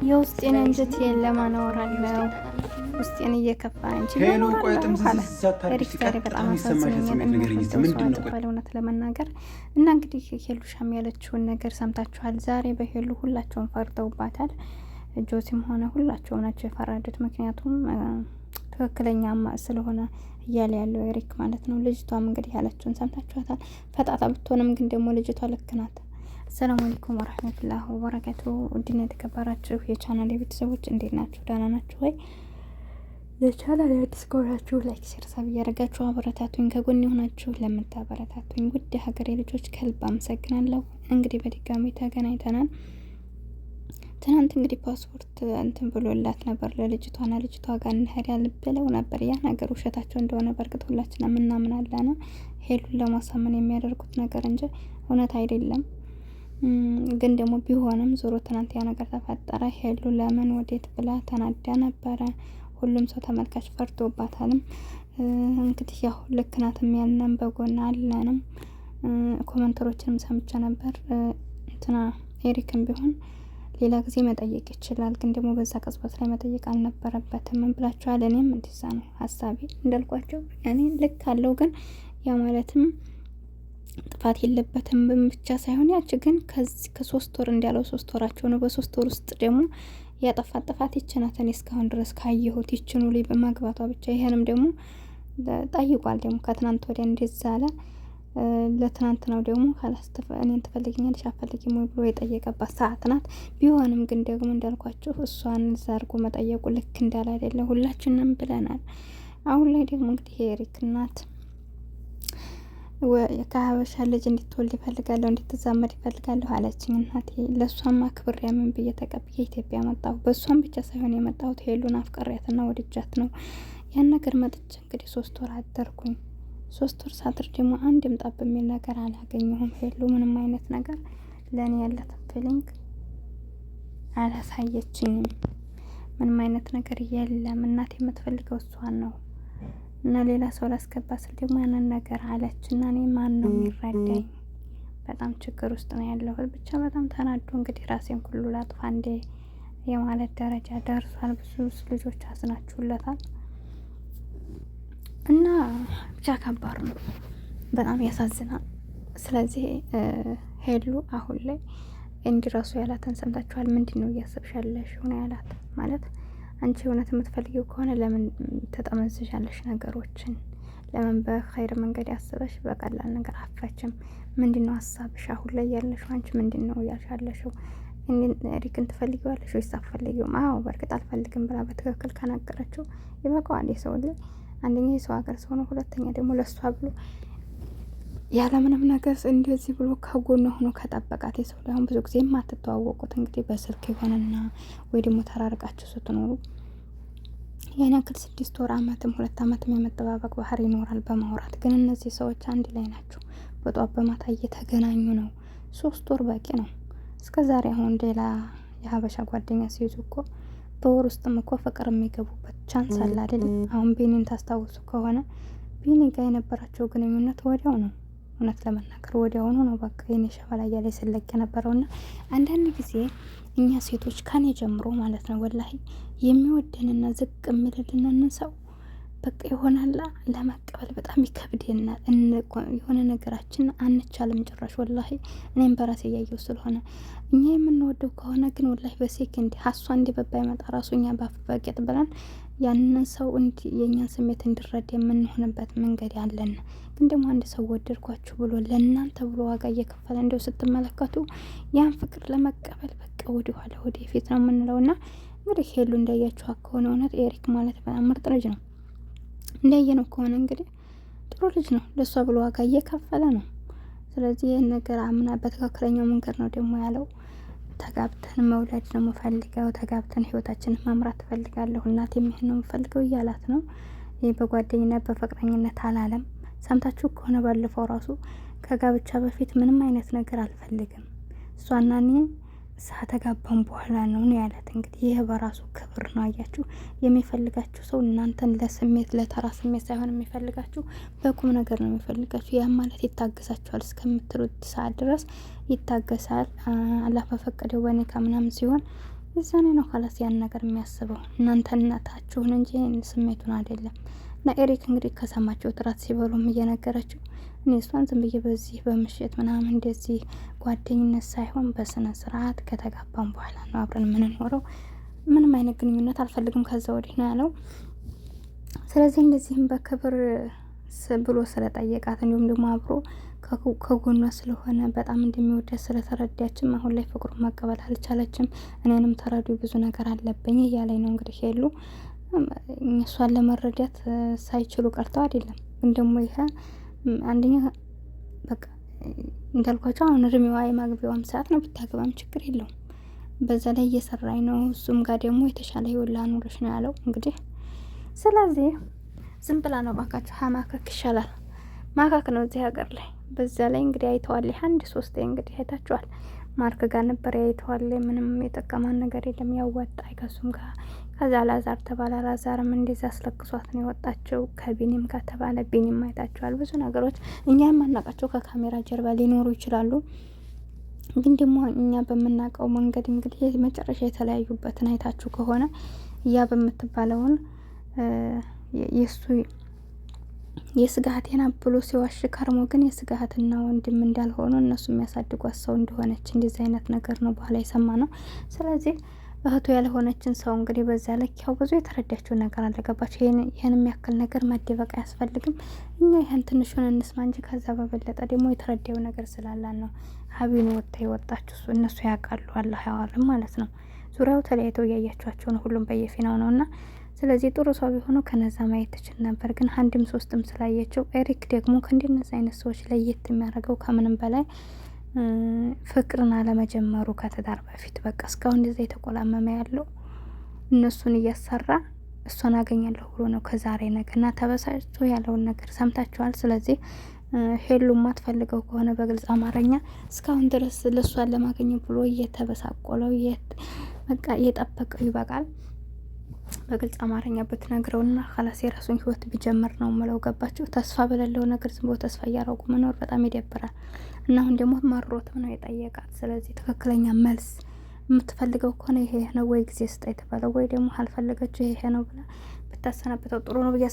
የውስጤን እንጀት የለማን አወራለሁ ውስጤን እየከፋ እንጂ ሄሎ ቆይ ኤሪክ ዛሬ በጣም አሳዝኖኛል እውነት ለመናገር እና እንግዲህ ሄሉሻም ያለችውን ነገር ሰምታችኋል። ዛሬ በሄሉ ሁላቸውም ፈርተውባታል። ጆሲም ሆነ ሁላቸውም ናቸው የፈረዱት። ምክንያቱም ትክክለኛ ስለሆነ እያለ ያለው ኤሪክ ማለት ነው። ልጅቷም እንግዲህ ያለችውን ሰምታችኋታል። ፈጣጣ ብትሆንም ግን ደግሞ ልጅቷ ልክ ናት። ሰላም አለይኩም ወራህመቱላሂ ወበረካቱ። ውድና የተከበራችሁ የቻናል ቤተሰቦች እንዴት ናችሁ? ደህና ናችሁ ወይ? ለቻናል አዲስ ከሆናችሁ ላይክ፣ ሼር፣ ሰብ እያደረጋችሁ አበረታቱኝ። ከጎን የሆናችሁ ለምታበረታቱኝ ውድ ሀገሬ ልጆች ከልብ አመሰግናለሁ። እንግዲህ በድጋሚ ተገናኝተናል። ትናንት እንግዲህ ፓስፖርት እንትን ብሎላት ነበር ለልጅቷና ልጅቷ ጋር እንሄዳለን ብለው ነበር። ያ ነገር ውሸታቸው እንደሆነ በእርግጥ ሁላችንም እናምናለን። ሄሉን ለማሳመን የሚያደርጉት ነገር እንጂ እውነት አይደለም። ግን ደግሞ ቢሆንም ዞሮ ትናንት ያ ነገር ተፈጠረ። ሄሉ ለምን ወዴት ብላ ተናዳ ነበረ። ሁሉም ሰው ተመልካች ፈርቶባታልም። እንግዲህ ያው ልክ ናትም ያልነን በጎና አለንም። ኮመንተሮችንም ሰምቼ ነበር። እንትና ኤሪክም ቢሆን ሌላ ጊዜ መጠየቅ ይችላል፣ ግን ደግሞ በዛ ቅጽበት ላይ መጠየቅ አልነበረበትም። ምን ብላችኋል? እኔም እንደዛ ነው ሀሳቤ እንዳልኳቸው። እኔ ልክ አለው፣ ግን ያ ማለትም ጥፋት የለበትም ብቻ ሳይሆን ያች ግን ከ3 ወር እንዳለው 3 ወራቸው ነው። በ3 ወር ውስጥ ደግሞ ያጠፋት ጥፋት ይችናት። እኔ እስካሁን ድረስ ካየሁት ይችኑ ላይ በማግባቷ ብቻ። ይሄንም ደግሞ ጠይቋል። ደግሞ ከትናንት ወዲያ እንደዛ አለ። ለትናንት ነው ደግሞ ካላስተፈ እኔን ትፈልጊኛለሽ አፈልጊም ወይ ብሎ የጠየቀባት ሰዓት ናት። ቢሆንም ግን ደግሞ እንዳልኳችሁ እሷን ዛርጎ መጠየቁ ልክ እንዳለ አይደለም ሁላችንም ብለናል። አሁን ላይ ደግሞ እንግዲህ ኤሪክ እናት ከሀበሻ ልጅ እንድትወልድ ይፈልጋለሁ፣ እንድትዛመድ ይፈልጋለሁ አለችኝ እናቴ። ለእሷም አክብሬ ምን ብዬ ተቀብዬ ኢትዮጵያ መጣሁ። በእሷም ብቻ ሳይሆን የመጣሁት ሄሉን አፍቀሪያትና ወድጃት ነው። ያን ነገር መጥቼ እንግዲህ 3 ወር አደርኩኝ። 3 ወር ሳድር ደግሞ አንድም ጠብ የሚል ነገር አላገኘሁም። ሄሉ ምንም አይነት ነገር ለእኔ ያላትን ፊሊንግ አላሳየችኝም። ምንም አይነት ነገር የለም። እናቴ የምትፈልገው እሷን ነው እና ሌላ ሰው ላስገባ ስል ደግሞ ያንን ነገር አለች እና እኔ ማን ነው የሚረዳኝ? በጣም ችግር ውስጥ ነው ያለሁት። ብቻ በጣም ተናዶ እንግዲህ ራሴን ሁሉ ላጥፋ እንዴ የማለት ደረጃ ደርሷል። ብዙ ልጆች አዝናችሁለታል እና ብቻ ከባድ ነው፣ በጣም ያሳዝናል። ስለዚህ ሄሉ አሁን ላይ እንዲራሱ ያላትን ሰምታችኋል። ምንድን ነው እያሰብሻለሽ ሆነ ያላት ማለት አንቺ እውነት የምትፈልጊው ከሆነ ለምን ተጠመዝዣለሽ ነገሮችን? ለምን በኸይር መንገድ ያስበሽ በቀላል ነገር አፋችም? ምንድነው ሀሳብሽ አሁን ላይ ያለሽው? አንቺ ምንድነው ያልሻለሽው? ኤሪክን ትፈልጊዋለሽ ወይስ አትፈልጊውም? አዎ በእርግጥ አልፈልግም ብላ በትክክል ከነገረችው ይበቃዋል። የሰው ልጅ አንደኛ የሰው ሀገር ሰው ነው፣ ሁለተኛ ደግሞ ለሷ ብሎ ያለምንም ነገር እንደዚህ ብሎ ከጎኗ ሆኖ ከጠበቃት የሰው ላይ አሁን ብዙ ጊዜ የማትተዋወቁት እንግዲህ በስልክ የሆነና ወይ ደግሞ ተራርቃችሁ ስትኖሩ ያን ያክል 6 ወር አመትም 2 አመትም የመጠባበቅ ባህር ይኖራል በማውራት። ግን እነዚህ ሰዎች አንድ ላይ ናቸው። በጧት በማታ እየተገናኙ ነው። 3 ወር በቂ ነው። እስከ ዛሬ አሁን ሌላ የሀበሻ ጓደኛ ሲይዙ እኮ በወር ውስጥም እኮ ፍቅር የሚገቡበት ቻንስ አለ አይደል? አሁን ቢኒን ታስታውሱ ከሆነ ቢኒ ጋር የነበራቸው ግንኙነት ወዲያው ነው። እውነት ለመናገር ወዲያውኑ ነው በቃ የኔ ሸበላ እያለ ስለቅ የነበረውና አንዳንድ ጊዜ እኛ ሴቶች ከኔ ጀምሮ ማለት ነው ወላሂ የሚወደንና ዝቅ የሚልልን ሰው በቃ ይሆናል ለመቀበል በጣም ይከብደናል። የሆነ ነገራችን አንቻልም ጭራሽ ወላሂ። እኔም በራሴ እያየሁ ስለሆነ እኛ የምንወደው ከሆነ ግን ወላሂ በሴከንድ ሀሷ እንዲበባ ይመጣ ራሱ እኛ ባፈቀጥ ብለን ያንን ሰው የኛን ስሜት እንዲረዳ የምንሆንበት መንገድ ያለን። ግን ደግሞ አንድ ሰው ወደድኳችሁ ብሎ ለእናንተ ብሎ ዋጋ እየከፈለ እንደው ስትመለከቱ ያን ፍቅር ለመቀበል በቃ ወደ ኋላ ወደ ፊት ነው የምንለውና እንግዲህ ሄሉ እንዳያችኋት ከሆነ እውነት ኤሪክ ማለት በጣም ምርጥ ልጅ ነው። እንዳየነው ከሆነ እንግዲህ ጥሩ ልጅ ነው። ለሷ ብሎ ዋጋ እየከፈለ ነው። ስለዚህ ይህን ነገር አምና በትክክለኛው መንገድ ነው ደግሞ ያለው። ተጋብተን መውለድ ነው የምፈልገው፣ ተጋብተን ህይወታችንን መምራት ትፈልጋለሁ፣ እናቴም ይሄን ነው የምፈልገው እያላት ነው። ይህ በጓደኝነት በፍቅረኝነት አላለም። ሰምታችሁ ከሆነ ባለፈው ራሱ ከጋብቻ በፊት ምንም አይነት ነገር አልፈልግም፣ እሷና እኔ ከተጋባን በኋላ ነው ያላት። እንግዲህ ይህ በራሱ ክብር ነው። አያችሁ፣ የሚፈልጋችሁ ሰው እናንተን ለስሜት ለተራ ስሜት ሳይሆን የሚፈልጋችሁ በቁም ነገር ነው የሚፈልጋችሁ። ያ ማለት ይታገሳችኋል እስከምትሉት ሰዓት ድረስ ይታገሳል። አላህ በፈቀደው በኒካ ምናምን ሲሆን የዛኔ ነው ካላስ ያን ነገር የሚያስበው እናንተነታችሁን እንጂ ስሜቱን አይደለም። እና ኤሪክ እንግዲህ ከሰማቸው ጥራት ሲበሉም እየነገረችው እኔ እሷን ዝም ብዬ በዚህ በምሽት ምናምን እንደዚህ ጓደኝነት ሳይሆን በስነ ስርዓት ከተጋባም በኋላ ነው አብረን የምንኖረው፣ ምንም አይነት ግንኙነት አልፈልግም ከዛ ወዲህ ነው ያለው። ስለዚህ እንደዚህም በክብር ብሎ ስለጠየቃት እንዲሁም ደግሞ አብሮ ከጎኗ ስለሆነ በጣም እንደሚወደድ ስለተረዳችም አሁን ላይ ፍቅሩን መቀበል አልቻለችም። እኔንም ተረዱ ብዙ ነገር አለብኝ እያለኝ ነው እንግዲህ ሄሉ እሷን ለመረዳት ሳይችሉ ቀርተው አይደለም። ግን ደግሞ ይሄ አንደኛ በቃ እንዳልኳቸው አሁን እድሜዋ የማግቢያዋም ሰዓት ነው፣ ብታገባም ችግር የለውም። በዛ ላይ እየሰራኝ ነው፣ እሱም ጋር ደግሞ የተሻለ ህይወት ላኑርሽ ነው ያለው እንግዲህ። ስለዚህ ዝም ብላ ነው ባካችሁ ማካክ ይሻላል፣ ማካክ ነው እዚህ ሀገር ላይ። በዛ ላይ እንግዲህ አይተዋል፣ አንድ ሶስት እንግዲህ አይታችኋል። ማርክ ጋር ነበር አይተዋል። ምንም የጠቀማን ነገር የለም፣ ያወጣ ከሱም ጋር ከዛ ላዛር ተባለ። ላዛርም እንደዛ አስለቅሷት ነው የወጣቸው። ከቢኒም ጋር ተባለ፣ ቢኒም አይታችኋል። ብዙ ነገሮች እኛ የማናውቃቸው ከካሜራ ጀርባ ሊኖሩ ይችላሉ። ግን ደግሞ እኛ በምናውቀው መንገድ እንግዲህ መጨረሻ የተለያዩበትን አይታችሁ ከሆነ ያ በምትባለውን የሱ የስጋትና ብሎ ሲዋሽ ከርሞ ግን የስጋትና ወንድም እንዳልሆኑ እነሱ የሚያሳድጓት ሰው እንደሆነች እንደዚህ አይነት ነገር ነው በኋላ የሰማ ነው። ስለዚህ እህቱ ያልሆነችን ሰው እንግዲህ በዛ ልክ ያው ብዙ የተረዳችው ነገር አለገባቸው። ይህን የሚያክል ነገር መደበቅ አያስፈልግም። እኛ ይህን ትንሹን እንስማ እንጂ ከዛ በበለጠ ደግሞ የተረዳው ነገር ስላላን ነው ሀቢን ወጥታ የወጣችሁ እነሱ ያውቃሉ። አላህ ያዋልም ማለት ነው። ዙሪያው ተለያይተው እያያቸዋቸው ነው፣ ሁሉም በየፊናው ነው። እና ስለዚህ ጥሩ ሰው ቢሆኑ ከነዛ ማየት ትችል ነበር። ግን አንድም ሶስትም ስላየችው ኤሪክ ደግሞ ከእንደነዚህ አይነት ሰዎች ለየት የሚያደርገው ከምንም በላይ ፍቅርን አለመጀመሩ ከትዳር በፊት በቃ እስካሁን እንደዛ የተቆላመመ ያለው እነሱን እያሰራ እሷን አገኛለሁ ብሎ ነው ከዛሬ ነገ እና ተበሳጭቶ ያለውን ነገር ሰምታችኋል። ስለዚህ ሄሉ ማትፈልገው ከሆነ በግልጽ አማርኛ እስካሁን ድረስ ለሷን ለማገኘት ብሎ እየተበሳቆለው በቃ እየጠበቀው ይበቃል። በግልጽ አማርኛ ብትነግረውና ኸላስ የራሱን ህይወት ቢጀምር ነው ምለው። ገባችሁ? ተስፋ በሌለው ነገር ዝም ብሎ ተስፋ እያረጉ መኖር በጣም ይደብራል። እና አሁን ደግሞ መሮትም ነው የጠየቃት። ስለዚህ ትክክለኛ መልስ የምትፈልገው ከሆነ ይሄ ነው ወይ ጊዜ ስጠይ ተባለው፣ ወይ ደግሞ አልፈለገችው ይሄ ነው ብላ ብታሰናብተው ጥሩ ነው ብዬ